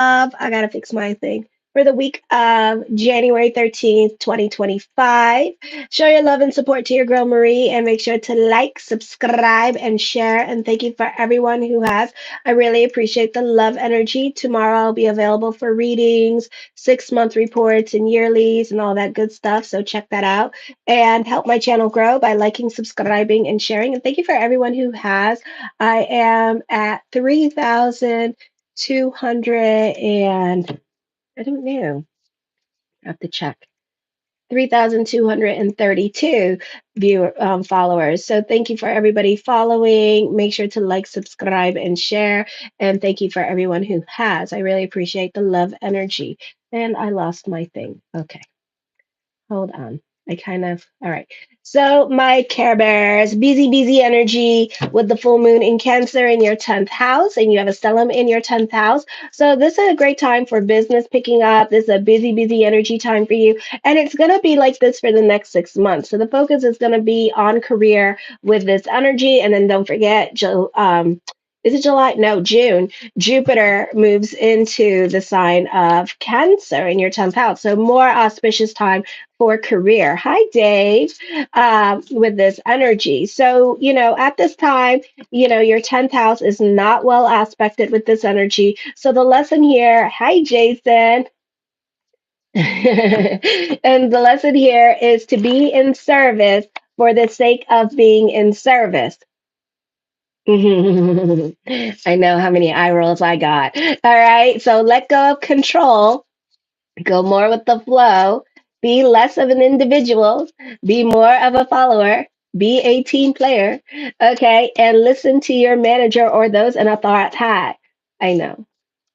I gotta fix my thing. For the week of January 13th, 2025. Show your love and support to your girl Marie and make sure to like, subscribe, and share. And thank you for everyone who has. I really appreciate the love energy. Tomorrow I'll be available for readings, 6 month reports, and yearlies, and all that good stuff. So check that out and help my channel grow by liking, subscribing, and sharing. And thank you for everyone who has. I am at 3,200 and I don't know. I have to check. 3,232 followers. So thank you for everybody following. Make sure to like, subscribe, and share. And thank you for everyone who has. I really appreciate the love energy. And I lost my thing. Okay. Hold on. All right. So, my Care Bears, busy energy with the full moon in Cancer in your 10th house, and you have a stellium in your 10th house. So, this is a great time for business picking up. This is a busy energy time for you. And it's going to be like this for the next 6 months. So, the focus is going to be on career with this energy. And then don't forget, is it July? No, June. Jupiter moves into the sign of Cancer in your 10th house. So, more auspicious time for career. Hi, Dave, with this energy. So, at this time, your 10th house is not well aspected with this energy. So, the lesson here, hi, Jason. And the lesson here is to be in service for the sake of being in service. I know how many eye rolls I got. All right. So let go of control, go more with the flow, be less of an individual, be more of a follower, be a team player. Okay. And listen to your manager or those in authority. I know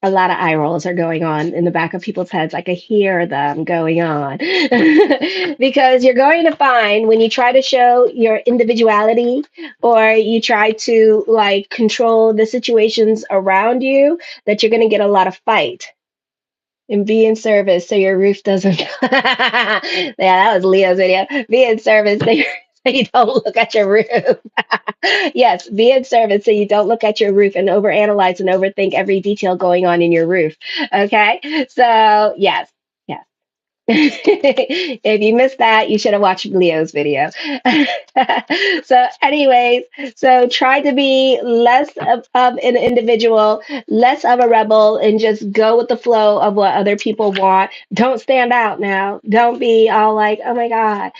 a lot of eye rolls are going on in the back of people's heads. I can hear them going on because you're going to find when you try to show your individuality or you try to like control the situations around you that you're going to get a lot of fight and be in service so your roof doesn't. Yeah, that was Leo's video. Be in service so, so you don't look at your roof. Yes, be in service so you don't look at your roof and overanalyze and overthink every detail going on in your roof. Okay, so yes, yes. If you missed that, you should have watched Leo's video. So, anyways, so try to be less of an individual, less of a rebel, and just go with the flow of what other people want. Don't stand out now. Don't be all like, oh my God,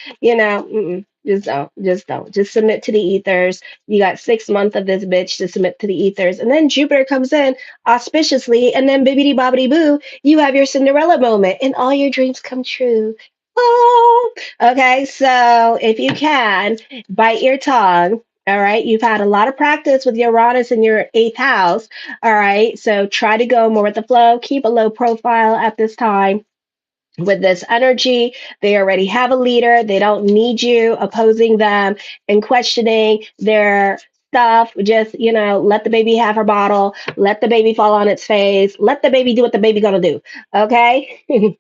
just submit to the ethers. You got 6 months of this bitch to submit to the ethers. And then Jupiter comes in auspiciously, and then bibbity bobbity boo, you have your Cinderella moment and all your dreams come true. Oh, okay. So if you can, bite your tongue. All right. You've had a lot of practice with Uranus in your eighth house. All right. So try to go more with the flow. Keep a low profile at this time with this energy. They already have a leader. They don't need you opposing them and questioning their stuff. Just, let the baby have her bottle. Let the baby fall on its face. Let the baby do what the baby gonna do. Okay.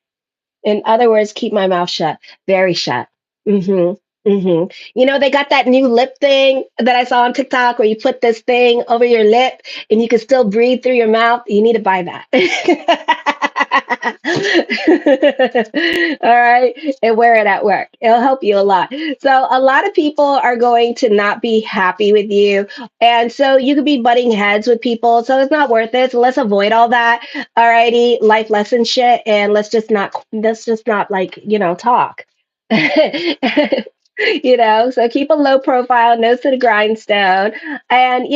In other words, keep my mouth shut. Very shut. Hmm. Hmm. They got that new lip thing that I saw on TikTok where you put this thing over your lip and you can still breathe through your mouth. You need to buy that. All right. And wear it at work. It'll help you a lot. So, a lot of people are going to not be happy with you. And so, you could be butting heads with people. So, it's not worth it. So, let's avoid all that. All righty. Life lesson shit. And let's just not like, talk. So keep a low profile, nose to the grindstone. And,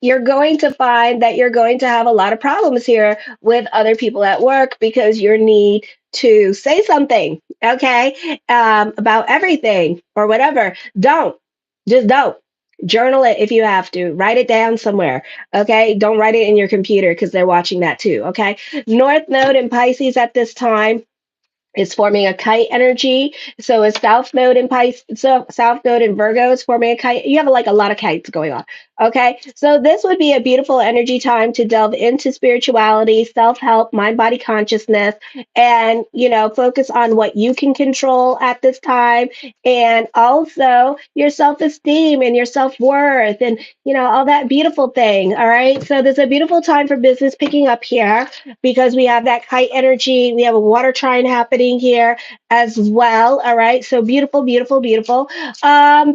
you're going to find that you're going to have a lot of problems here with other people at work because you need to say something, okay, about everything or whatever. Just don't. Journal it if you have to. Write it down somewhere, okay? Don't write it in your computer because they're watching that too, okay? North Node in Pisces at this time It's forming a kite energy. So it's South Node in Pisces, so South Node in Virgo is forming a kite. You have like a lot of kites going on. Okay. So this would be a beautiful energy time to delve into spirituality, self-help, mind body consciousness, and focus on what you can control at this time, and also your self-esteem and your self-worth, and all that beautiful thing. All right. So there's a beautiful time for business picking up here because we have that kite energy. We have a water trine happening here as well. All right. So beautiful, beautiful, beautiful.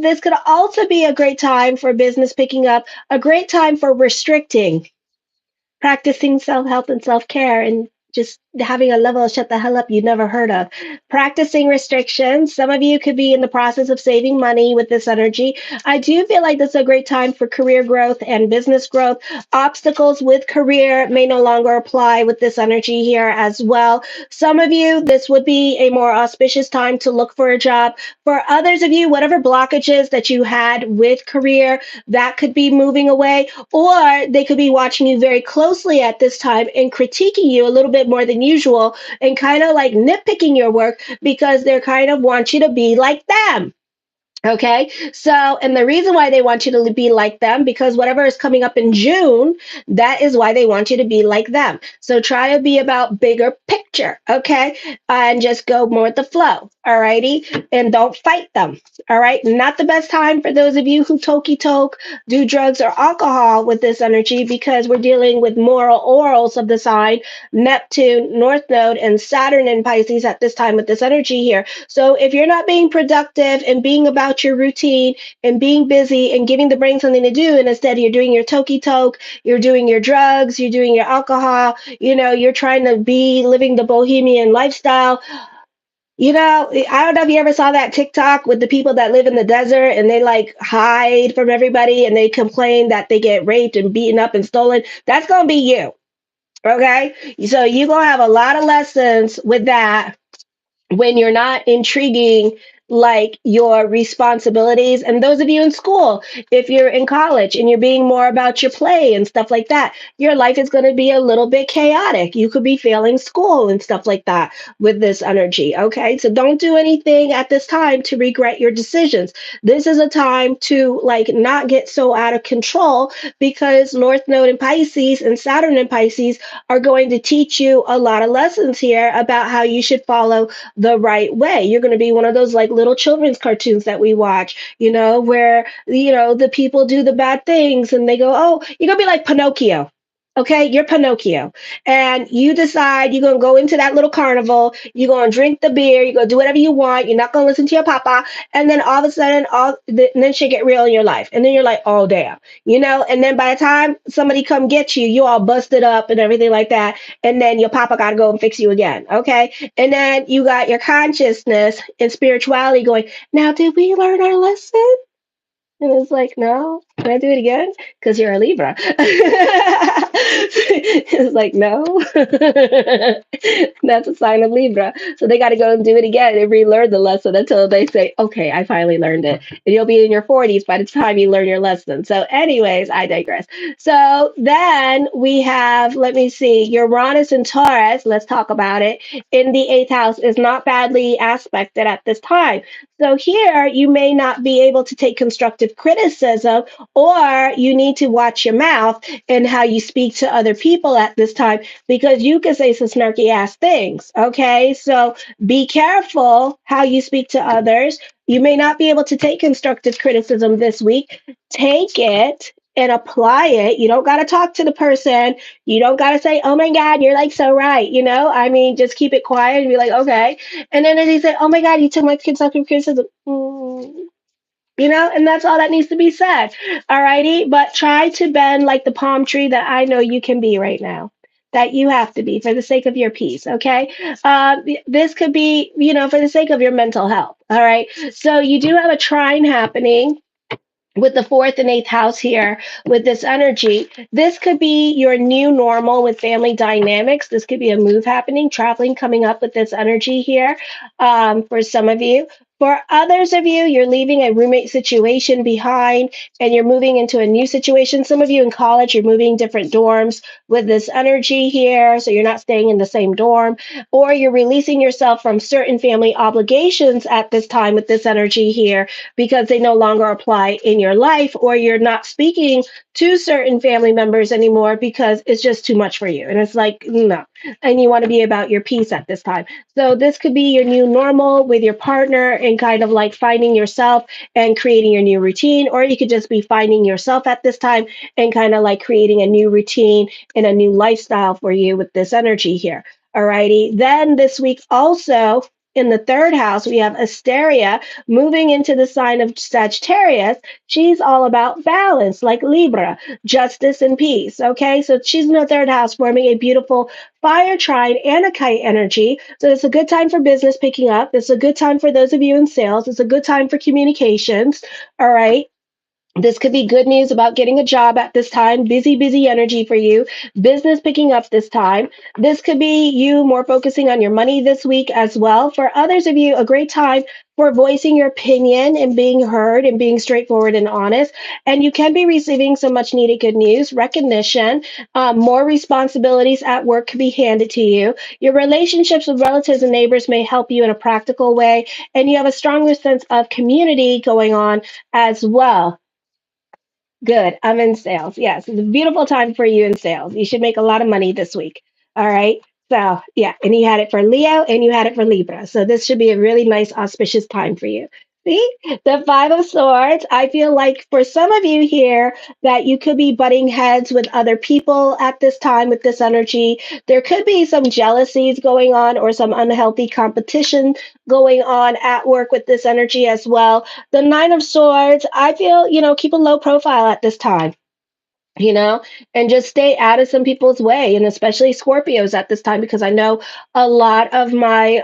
This could also be a great time for business picking up, a great time for restricting, practicing self-help and self-care, and just having a level of shut the hell up you never heard of. Practicing restrictions. Some of you could be in the process of saving money with this energy. I do feel like this is a great time for career growth and business growth. Obstacles with career may no longer apply with this energy here as well. Some of you, this would be a more auspicious time to look for a job. For others of you, whatever blockages that you had with career, that could be moving away, or they could be watching you very closely at this time and critiquing you a little bit more than usual, and kind of like nitpicking your work because they're kind of want you to be like them. Okay. So, and the reason why they want you to be like them, because whatever is coming up in June, that is why they want you to be like them. So try to be about bigger picture. Okay. And just go more with the flow. All righty. And don't fight them. All right. Not the best time for those of you who tokey toke, do drugs or alcohol with this energy, because we're dealing with moral orals of the sign, Neptune, North Node, and Saturn in Pisces at this time with this energy here. So if you're not being productive and being about your routine and being busy and giving the brain something to do, and instead you're doing your tokey toke, you're doing your drugs, you're doing your alcohol, you're trying to be living the bohemian lifestyle. I don't know if you ever saw that TikTok with the people that live in the desert and they like hide from everybody and they complain that they get raped and beaten up and stolen. That's going to be you. Okay. So you're going to have a lot of lessons with that when you're not intriguing like your responsibilities. And those of you in school, if you're in college and you're being more about your play and stuff like that, your life is going to be a little bit chaotic. You could be failing school and stuff like that with this energy. Okay. So don't do anything at this time to regret your decisions. This is a time to like not get so out of control, because North Node in Pisces and Saturn in Pisces are going to teach you a lot of lessons here about how you should follow the right way. You're going to be one of those like little children's cartoons that we watch, where, the people do the bad things and they go, oh, you're going to be like Pinocchio. Okay, you're Pinocchio, and you decide you're gonna go into that little carnival. You're gonna drink the beer. You're gonna do whatever you want. You're not gonna listen to your papa. And then all of a sudden, and then shit get real in your life. And then you're like, oh damn, And then by the time somebody come get you, you all busted up and everything like that. And then your papa gotta go and fix you again. Okay, and then you got your consciousness and spirituality going. Now, did we learn our lesson? And it's like, no, can I do it again? Because you're a Libra. It's like, no. That's a sign of Libra. So they got to go and do it again and relearn the lesson until they say, okay, I finally learned it. And you'll be in your 40s by the time you learn your lesson. So, anyways, I digress. So then we have, let me see, Uranus and Taurus. Let's talk about it. In the eighth house is not badly aspected at this time. So here you may not be able to take constructive criticism, or you need to watch your mouth and how you speak to other people at this time, because you can say some snarky ass things. Okay. So be careful how you speak to others. You may not be able to take constructive criticism this week. Take it and apply it. You don't got to talk to the person. You don't got to say, oh my God, you're like so right. Just keep it quiet and be like, okay. And then he said, oh my God, you took my constructive criticism. And that's all that needs to be said. All righty. But try to bend like the palm tree that I know you can be right now, that you have to be for the sake of your peace. Okay. This could be, for the sake of your mental health. All right. So you do have a trine happening with the fourth and eighth house here with this energy. This could be your new normal with family dynamics. This could be a move happening, traveling coming up with this energy here for some of you. For others of you, you're leaving a roommate situation behind and you're moving into a new situation. Some of you in college, you're moving different dorms with this energy here. So you're not staying in the same dorm, or you're releasing yourself from certain family obligations at this time with this energy here because they no longer apply in your life, or you're not speaking to certain family members anymore because it's just too much for you. And it's like, no. And you want to be about your peace at this time. So this could be your new normal with your partner and kind of like finding yourself and creating your new routine, or you could just be finding yourself at this time and kind of like creating a new routine and a new lifestyle for you with this energy here. Alrighty. Then this week also in the third house, we have Asteria moving into the sign of Sagittarius. She's all about balance, like Libra, justice and peace. Okay. So she's in the third house, forming a beautiful fire trine and a kite energy. So it's a good time for business picking up. It's a good time for those of you in sales. It's a good time for communications. All right. This could be good news about getting a job at this time. Busy, busy energy for you. Business picking up this time. This could be you more focusing on your money this week as well. For others of you, a great time for voicing your opinion and being heard and being straightforward and honest. And you can be receiving some much needed good news, recognition, more responsibilities at work could be handed to you. Your relationships with relatives and neighbors may help you in a practical way. And you have a stronger sense of community going on as well. Good. I'm in sales. Yes, it's a beautiful time for you in sales. You should make a lot of money this week. All right. So, yeah, and you had it for Leo and you had it for Libra. So, this should be a really nice, auspicious time for you. See, the Five of Swords. I feel like for some of you here that you could be butting heads with other people at this time with this energy. There could be some jealousies going on or some unhealthy competition going on at work with this energy as well. The Nine of Swords, I feel, keep a low profile at this time, you know, and just stay out of some people's way, and especially Scorpios at this time, because I know a lot of my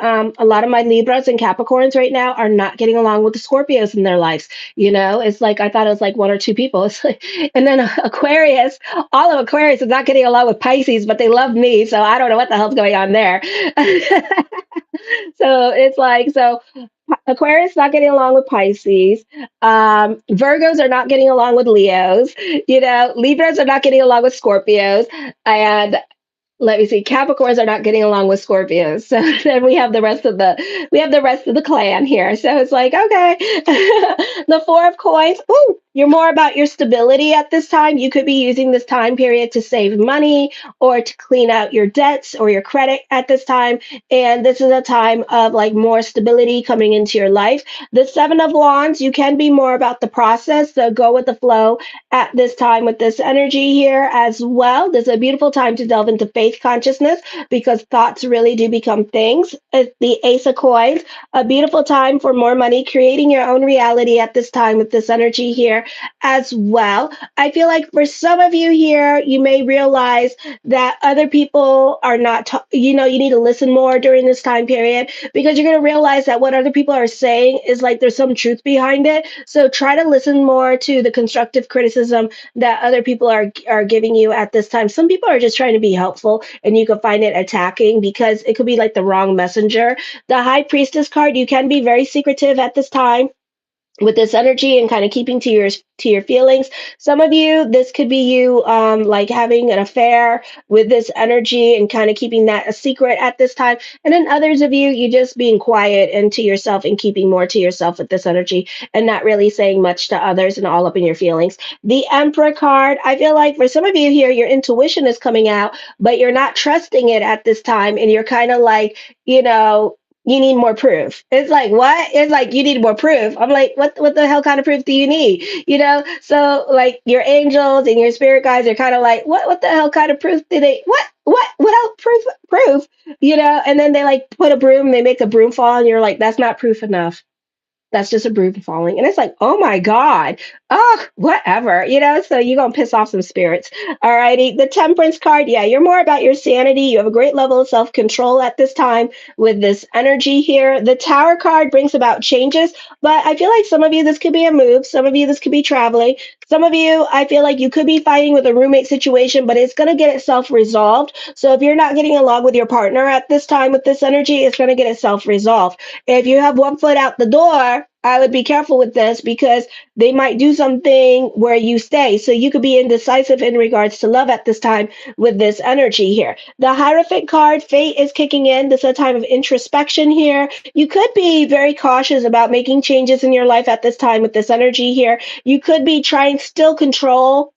Libras and Capricorns right now are not getting along with the Scorpios in their lives. It's like I thought it was like one or two people. It's like, and then Aquarius, all of Aquarius is not getting along with Pisces, but they love me, so I don't know what the hell's going on there. So it's like so Aquarius not getting along with Pisces. Virgos are not getting along with Leos. Libras are not getting along with Scorpios, and let me see, Capricorns are not getting along with Scorpios. So then we have the rest of the clan here. So it's like, okay. The Four of Coins. Ooh, you're more about your stability at this time. You could be using this time period to save money or to clean out your debts or your credit at this time. And this is a time of like more stability coming into your life. The Seven of Wands, you can be more about the process. So go with the flow at this time with this energy here as well. This is a beautiful time to delve into faith consciousness because thoughts really do become things. It's the Ace of Coins, a beautiful time for more money, creating your own reality at this time with this energy here as well. I feel like for some of you here, you may realize that other people are not, you need to listen more during this time period because you're going to realize that what other people are saying is like there's some truth behind it. So try to listen more to the constructive criticism that other people are giving you at this time. Some people are just trying to be helpful and you can find it attacking because it could be like the wrong messenger. The High Priestess card, you can be very secretive at this time with this energy and kind of keeping to your feelings. Some of you, this could be you like having an affair with this energy and kind of keeping that a secret at this time. And then others of you, you just being quiet and to yourself and keeping more to yourself with this energy and not really saying much to others and all up in your feelings. The Emperor card, I feel like for some of you here, your intuition is coming out, but you're not trusting it at this time. And you're kind of like, you need more proof. It's like, what? It's like, you need more proof. I'm like, what the hell kind of proof do you need? So like your angels and your spirit guides are kind of like, what the hell kind of proof do they, what else proof, and then they like put a broom, they make a broom fall and you're like, that's not proof enough. That's just a broom falling. And it's like, oh my God. Oh, whatever, so you're going to piss off some spirits. All righty. The temperance card. Yeah, you're more about your sanity. You have a great level of self control at this time with this energy here. The tower card brings about changes, but I feel like some of you, this could be a move. Some of you, this could be traveling. Some of you, I feel like you could be fighting with a roommate situation, but it's going to get itself resolved. So if you're not getting along with your partner at this time with this energy, it's going to get itself resolved. If you have one foot out the door, I would be careful with this because they might do something where you stay. So you could be indecisive in regards to love at this time with this energy here. The Hierophant card, fate is kicking in. This is a time of introspection here. You could be very cautious about making changes in your life at this time with this energy here. You could be trying still control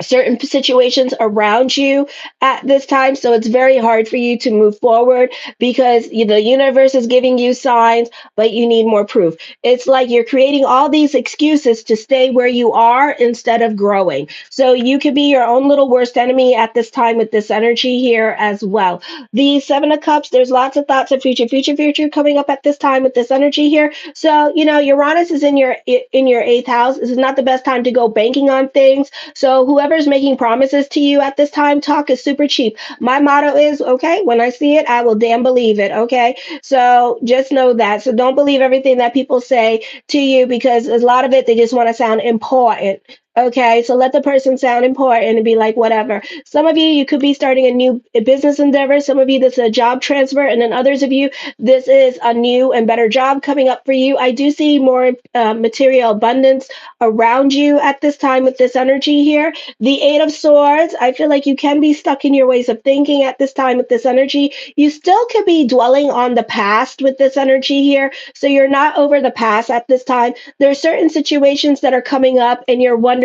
certain situations around you at this time. So it's very hard for you to move forward because the universe is giving you signs, but you need more proof. It's like you're creating all these excuses to stay where you are instead of growing. So you could be your own little worst enemy at this time with this energy here as well. The Seven of Cups, there's lots of thoughts of future coming up at this time with this energy here. So, Uranus is in your eighth house. This is not the best time to go banking on things. So whoever's making promises to you at this time, talk is super cheap. My motto is, okay, when I see it, I will damn believe it. Okay. So just know that. So don't believe everything that people say to you because a lot of it, they just want to sound important. Okay, so let the person sound important and be like, whatever. Some of you, you could be starting a new business endeavor. Some of you, this is a job transfer. And then others of you, this is a new and better job coming up for you. I do see more material abundance around you at this time with this energy here. The Eight of Swords, I feel like you can be stuck in your ways of thinking at this time with this energy. You still could be dwelling on the past with this energy here. So you're not over the past at this time. There are certain situations that are coming up and you're wondering,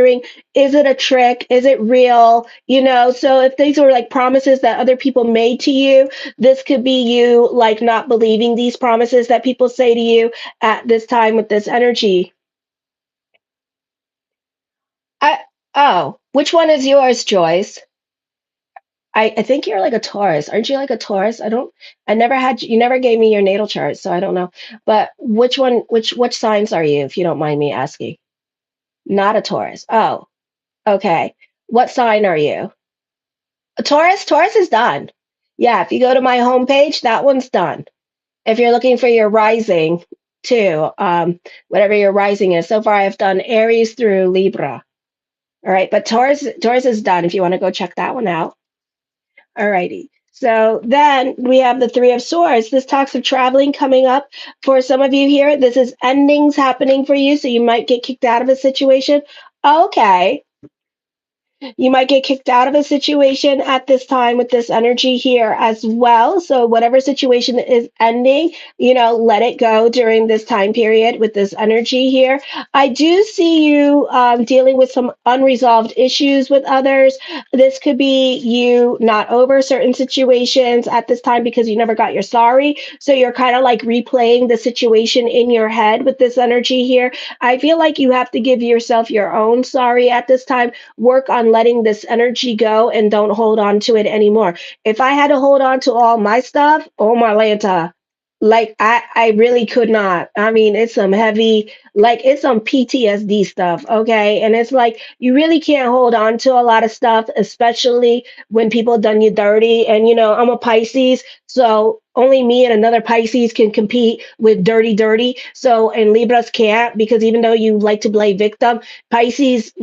is it a trick? Is it real? So if these are like promises that other people made to you, this could be you like not believing these promises that people say to you at this time with this energy. I Oh, which one is yours, Joyce? I think you're like a Taurus. Aren't you like a Taurus? I never had you never gave me your natal chart, so I don't know. But which one which signs are you, if you don't mind me asking? Not a Taurus. Oh, okay. What sign are you? A Taurus? Taurus is done. Yeah, if you go to my homepage, that one's done. If you're looking for your rising too, whatever your rising is. So far I've done Aries through Libra. All right, but Taurus is done if you want to go check that one out. All righty. So then we have the Three of Swords. This talks of traveling coming up for some of you here. This is endings happening for you, so you might get kicked out of a situation. Okay, you might get kicked out of a situation at this time with this energy here as well. So, whatever situation is ending, let it go during this time period with this energy here. I do see you dealing with some unresolved issues with others. This could be you not over certain situations at this time because you never got your sorry. So, you're kind of like replaying the situation in your head with this energy here. I feel like you have to give yourself your own sorry at this time. Work on letting this energy go and don't hold on to it anymore. If I had to hold on to all my stuff, oh my Lanta, like I really could not. I mean, it's some heavy, like it's some PTSD stuff, okay? And it's like you really can't hold on to a lot of stuff, especially when people done you dirty. And I'm a Pisces, so only me and another Pisces can compete with dirty. So and Libras can't because even though you like to play victim, Pisces,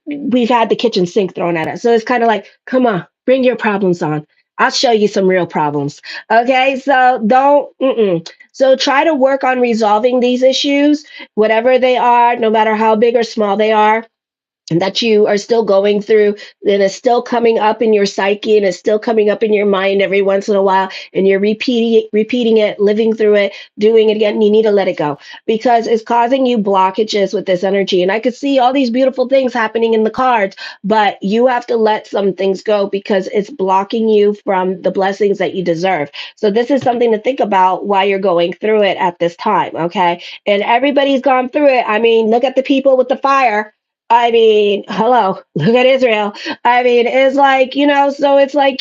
we've had the kitchen sink thrown at us. So it's kind of like, come on, bring your problems on. I'll show you some real problems. Okay, so don't. So try to work on resolving these issues, whatever they are, no matter how big or small they are, and that you are still going through, and it's still coming up in your psyche and it's still coming up in your mind every once in a while, and you're repeating it, living through it, doing it again. You need to let it go because it's causing you blockages with this energy. And I could see all these beautiful things happening in the cards, but you have to let some things go because it's blocking you from the blessings that you deserve. So this is something to think about while you're going through it at this time. Okay. And everybody's gone through it. I mean, look at the people with the fire. I mean, hello, look at Israel. I mean, it's like, so it's like,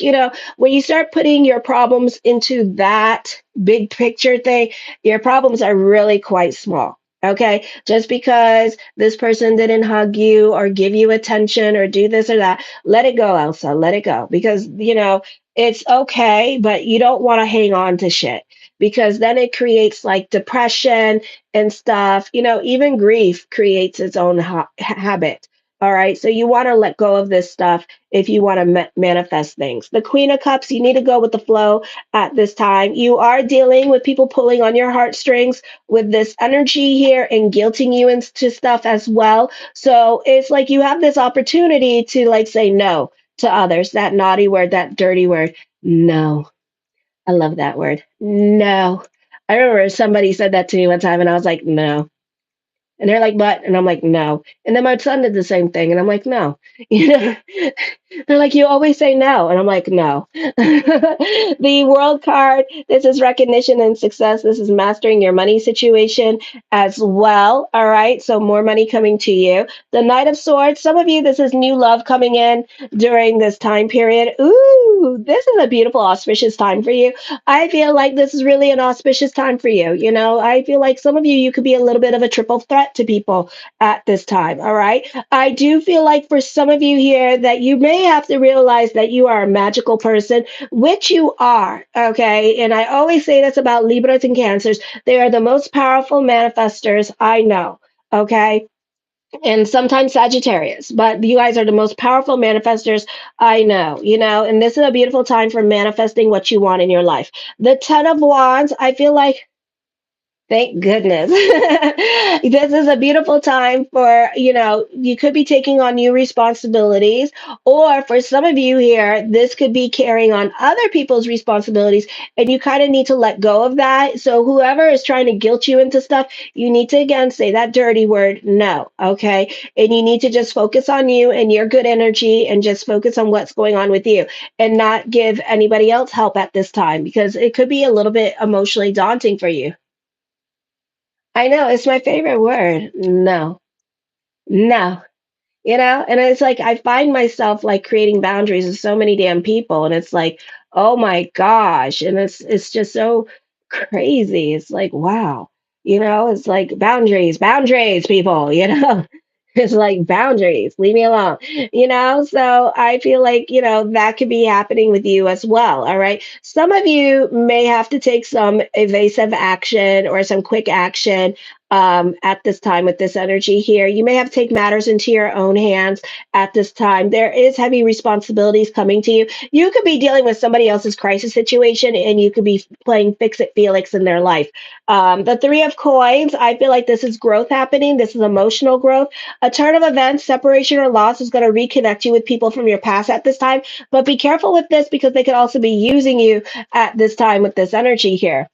when you start putting your problems into that big picture thing, your problems are really quite small. Okay. Just because this person didn't hug you or give you attention or do this or that, let it go, Elsa. Let it go. Because, it's okay, but you don't want to hang on to shit because then it creates like depression and stuff. Even grief creates its own habit. All right. So you want to let go of this stuff if you want to manifest things. The Queen of Cups, you need to go with the flow at this time. You are dealing with people pulling on your heartstrings with this energy here and guilting you into stuff as well. So it's like you have this opportunity to like say no to others, that naughty word, that dirty word. No. I love that word. No. I remember somebody said that to me one time and I was like, no. And they're like, but, and I'm like, no. And then my son did the same thing. And I'm like, no. You know, they're like, you always say no. And I'm like, no. The world card, this is recognition and success. This is mastering your money situation as well. All right. So more money coming to you. The Knight of Swords, some of you, this is new love coming in during this time period. Ooh, this is a beautiful, auspicious time for you. I feel like this is really an auspicious time for you. I feel like some of you, you could be a little bit of a triple threat to people at this time. All right. I do feel like for some of you here that you may have to realize that you are a magical person, which you are. Okay. And I always say this about Libras and Cancers. They are the most powerful manifestors I know. Okay. And sometimes Sagittarius, but you guys are the most powerful manifestors I know, and this is a beautiful time for manifesting what you want in your life. The 10 of Wands, I feel like thank goodness. This is a beautiful time for, you could be taking on new responsibilities, or for some of you here, this could be carrying on other people's responsibilities, and you kind of need to let go of that. So, whoever is trying to guilt you into stuff, you need to again say that dirty word, no, okay? And you need to just focus on you and your good energy and just focus on what's going on with you and not give anybody else help at this time because it could be a little bit emotionally daunting for you. I know, it's my favorite word. No. No. And it's like I find myself like creating boundaries with so many damn people and it's like, "Oh my gosh." And it's just so crazy. It's like, wow. It's like boundaries, boundaries, people. It's like boundaries. Leave me alone. So I feel like, that could be happening with you as well. All right. Some of you may have to take some evasive action or some quick action at this time with this energy here. You may have to take matters into your own hands at this time. There is heavy responsibilities coming to you. You could be dealing with somebody else's crisis situation and you could be playing fix it Felix in their life. The Three of Coins, I feel like this is growth happening. This is emotional growth. A turn of events, separation or loss is going to reconnect you with people from your past at this time. But be careful with this because they could also be using you at this time with this energy here.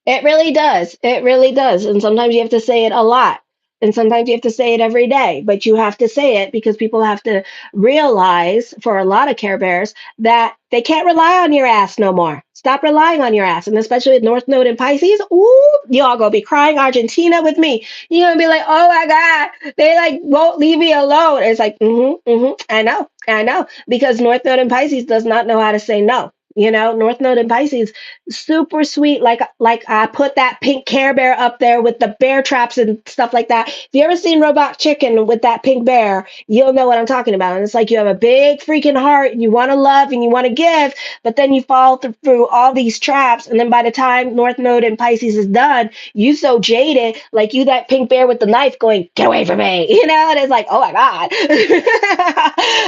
It really does. It really does. And sometimes you have to say it a lot. And sometimes you have to say it every day, but you have to say it because people have to realize for a lot of Care Bears that they can't rely on your ass no more. Stop relying on your ass. And especially with North Node and Pisces, ooh, y'all gonna be crying Argentina with me. You're gonna be like, oh my God, they like won't leave me alone. It's like, I know. Because North Node and Pisces does not know how to say no. North Node and Pisces super sweet. Like I put that pink Care Bear up there with the bear traps and stuff like that. If you ever seen Robot Chicken with that pink bear, you'll know what I'm talking about. And it's like you have a big freaking heart and you want to love and you want to give, but then you fall through all these traps. And then by the time North Node and Pisces is done, you so jaded, like you that pink bear with the knife going, get away from me, and it's like, oh my God.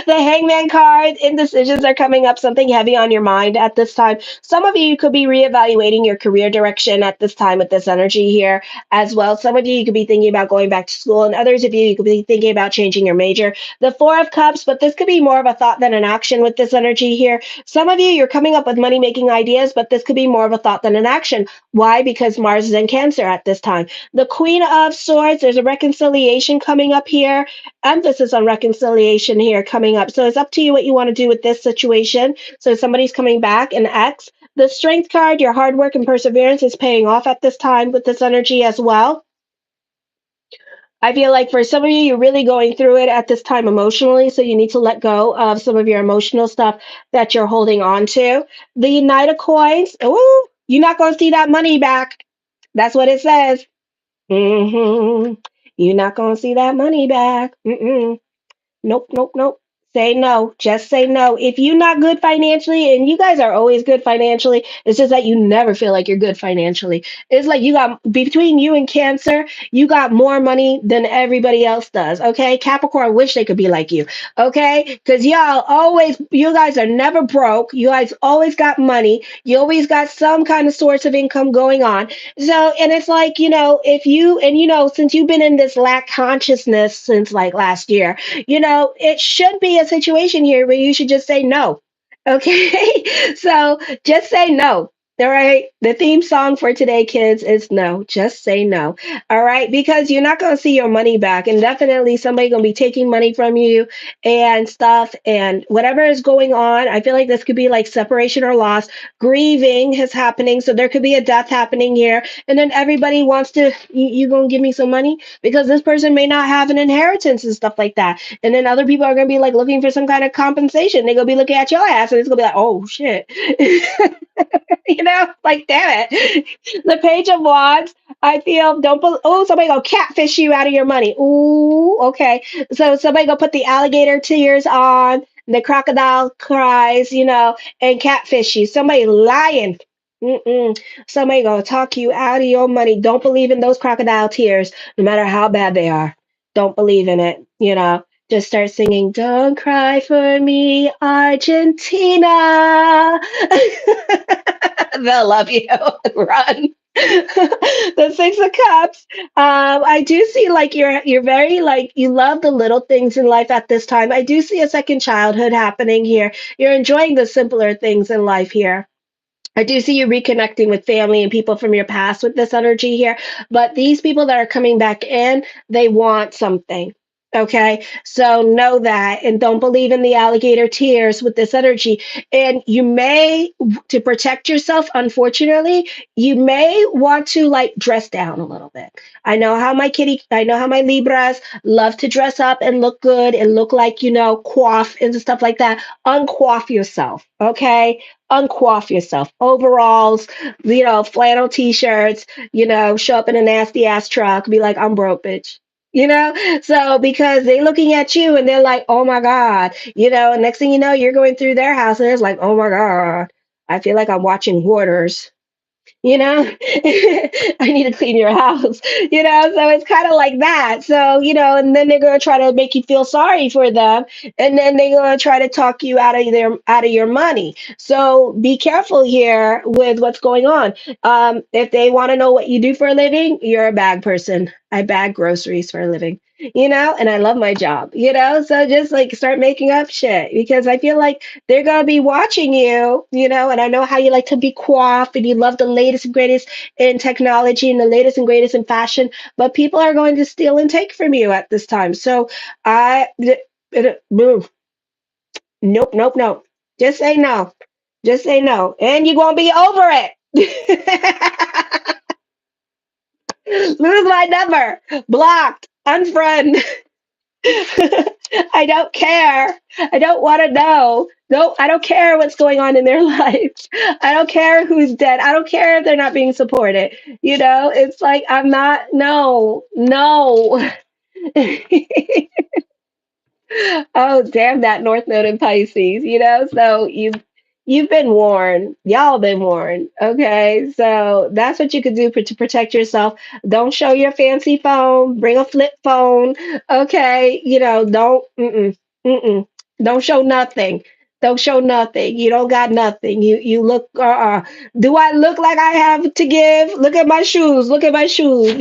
The Hangman card, indecisions are coming up, something heavy on your mind at this time. Some of you could be reevaluating your career direction at this time with this energy here as well. Some of you could be thinking about going back to school, and others of you could be thinking about changing your major. The Four of Cups, but this could be more of a thought than an action with this energy here. Some of you, you're coming up with money making ideas, but this could be more of a thought than an action. Why? Because Mars is in Cancer at this time. The Queen of Swords, there's a reconciliation coming up here. Emphasis on reconciliation here coming up. So it's up to you what you want to do with this situation. So somebody's coming back, an ex. The Strength card, your hard work and perseverance is paying off at this time with this energy as well. I feel like for some of you, you're really going through it at this time emotionally. So you need to let go of some of your emotional stuff that you're holding on to. The Knight of Coins, ooh, you're not going to see that money back. That's what it says. Hmm. You're not gonna see that money back. Mm-mm. Nope, nope, nope. Say no. Just say no. If you're not good financially, and you guys are always good financially, it's just that you never feel like you're good financially. It's like you got between you and Cancer, you got more money than everybody else does. Okay. Capricorn wish they could be like you. Okay. Because you guys are never broke. You guys always got money. You always got some kind of source of income going on. So, and it's like, if you, and since you've been in this lack consciousness since like last year, it should be a situation here where you should just say no. Okay. So just say no. All right. The theme song for today, kids, is no. Just say no. All right. Because you're not going to see your money back. And definitely somebody going to be taking money from you and stuff. And whatever is going on, I feel like this could be like separation or loss. Grieving is happening. So there could be a death happening here. And then everybody wants to, you going to give me some money? Because this person may not have an inheritance and stuff like that. And then other people are gonna be like looking for some kind of compensation. They're gonna be looking at your ass and it's gonna be like, oh shit. Like damn it. The Page of Wands, I feel oh, somebody gonna catfish you out of your money. Ooh, okay. So somebody gonna put the alligator tears on, the crocodile cries, and catfish you. Somebody lying. Mm-mm. Somebody gonna talk you out of your money. Don't believe in those crocodile tears, no matter how bad they are. Don't believe in it. Just start singing, Don't Cry for Me, Argentina. They'll love you. Run. The Six of Cups. I do see like you're very like you love the little things in life at this time. I do see a second childhood happening here. You're enjoying the simpler things in life here. I do see you reconnecting with family and people from your past with this energy here. But these people that are coming back in, they want something. Okay. So know that and don't believe in the alligator tears with this energy. And you may, to protect yourself, unfortunately, you may want to like dress down a little bit. I know how my Libras love to dress up and look good and look like, coif and stuff like that. Uncoif yourself. Okay, uncoif yourself. Overalls, flannel t-shirts, show up in a nasty ass truck, be like, I'm broke, bitch. So because they're looking at you and they're like, oh my God, and next thing you know, you're going through their house and it's like, oh my God, I feel like I'm watching Hoarders. I need to clean your house, so it's kind of like that. So, and then they're going to try to make you feel sorry for them. And then they're going to try to talk you out of your money. So be careful here with what's going on. If they want to know what you do for a living, you're a bag person. I bag groceries for a living, and I love my job, so just like start making up shit because I feel like they're going to be watching you, and I know how you like to be coiffed and you love the latest and greatest in technology and the latest and greatest in fashion, but people are going to steal and take from you at this time. So move. Nope, nope, nope. Just say no. Just say no. And you're going to be over it. Lose my number. Blocked. Unfriend. I don't care. I don't want to know. No, I don't care what's going on in their lives. I don't care who's dead. I don't care if they're not being supported. It's like I'm not. No, no. Oh, damn that North Node in Pisces, So you've been warned. Y'all been warned. Okay. So that's what you could do to protect yourself. Don't show your fancy phone. Bring a flip phone. Okay. Don't show nothing. Don't show nothing. You don't got nothing. You look do I look like I have to give? Look at my shoes. Look at my shoes,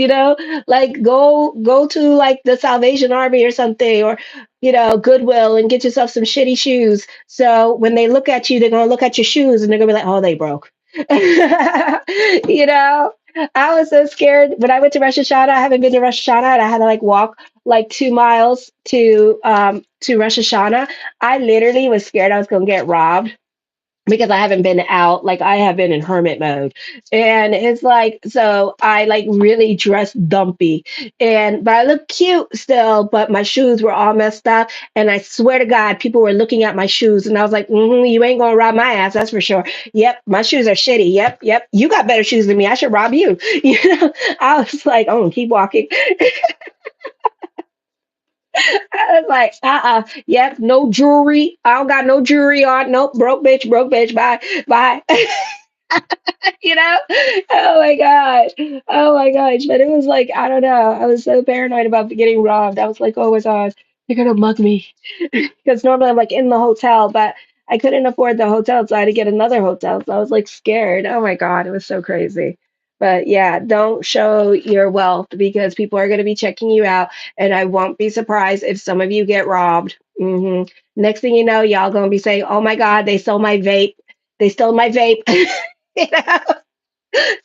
like go to like the Salvation Army or something or Goodwill and get yourself some shitty shoes. So when they look at you, they're gonna look at your shoes and they're gonna be like, oh, they broke. you know, I was so scared when I went to Rosh Hashanah. I haven't been to Rosh Hashanah, and I had to like walk like 2 miles to Rosh Hashanah. I literally was scared I was gonna get robbed because I haven't been out. Like I have been in hermit mode. And it's like, so I like really dress dumpy. And but I look cute still, but my shoes were all messed up. And I swear to God, people were looking at my shoes and I was like, you ain't gonna rob my ass, that's for sure. Yep, my shoes are shitty. Yep, yep. You got better shoes than me. I should rob you. You know, I was like, oh, keep walking. I was like, yep, no jewelry. I don't got no jewelry on. Nope, broke bitch, bye, bye. You know? Oh my God. Oh my gosh. But it was like, I don't know. I was so paranoid about getting robbed. I was like, oh my God, they're gonna mug me. Because normally I'm like in the hotel, but I couldn't afford the hotel, so I had to get another hotel. So I was like scared. Oh my God, it was so crazy. But yeah, don't show your wealth because people are going to be checking you out. And I won't be surprised if some of you get robbed. Next thing you know, y'all going to be saying, oh my God, they stole my vape. They stole my vape. You know?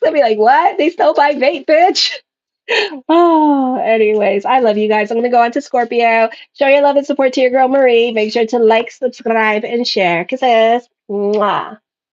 So be like, what? They stole my vape, bitch. Oh, anyways, I love you guys. I'm gonna go on to Scorpio. Show your love and support to your girl Marie. Make sure to like, subscribe, and share. Kisses. Mwah.